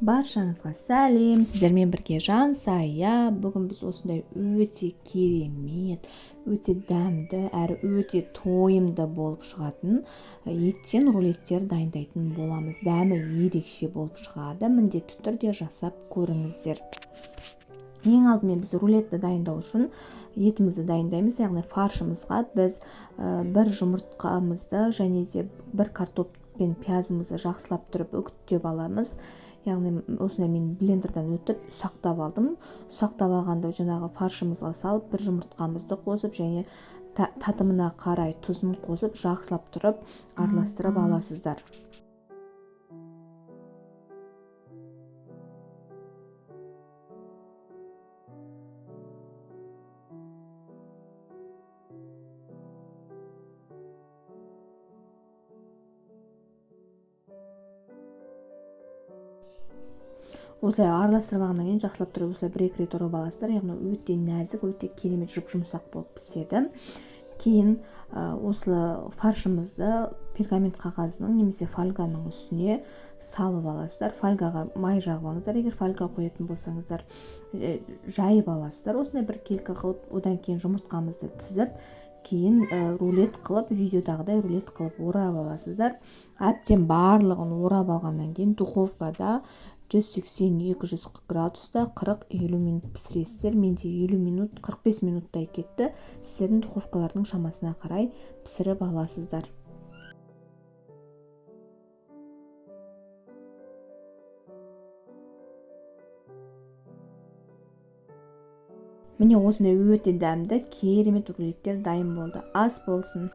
Баршаңызға сәлем, сіздермен бірге Жансая. Бүгін біз осындай өте керемет, өте дәмді әрі өте тойымды болып шығатын еттен рулеттер дайындайтын боламыз. Дәмі ерекше болып шығады. Міндетті түрде жасап көріңіздер. Ең алдымен біз рулетті дайындау үшін етімізді дайындаймыз, яғни фаршымызға біз бір жұмыртқамызды және де бір картоп пен пиязымызды жақсылап тұрып үгіттеп аламыз. Яғни осындай мен блендерден өтіп ұсақтап алдым. Ұсақтап алғанда жаңағы фаршымызға салып, бір жұмыртқамызды қосып және татымына қарай тұзын қосып жақсылап тұрып араластырып аласыздар. Осылай араластырып алғаннан кейін жақсылап тұрып осылай бір-екі рет ұрып аласыздар. Яғни өте нәзік, өте керемет жұп-жұмсақ болып піседі. Кейін осы фаршымызды пергамент қағазының немесе фольганың үстіне салып аласыздар. Фольгаға май жағып алыңыздар. Егер фольга қоятын болсаңыздар, жайып аласыздар. Осындай бір келкі қылып, одан кейін жұмыртқамызды тізіп, кейін рулет қылып, видеодағыдай рулет қылып орап аласыздар. Әбден барлығын орап алғаннан кейін духовкада 180-240 градуста 40-50 минут пісіресіздер. Менде 50 минут, 45 минуттай кетті. Сіздердің духовкалардың шамасына қарай пісіріп аласыздар. Міне осындай өте дәмді, керемет рулеттер дайын болды. Ас болсын.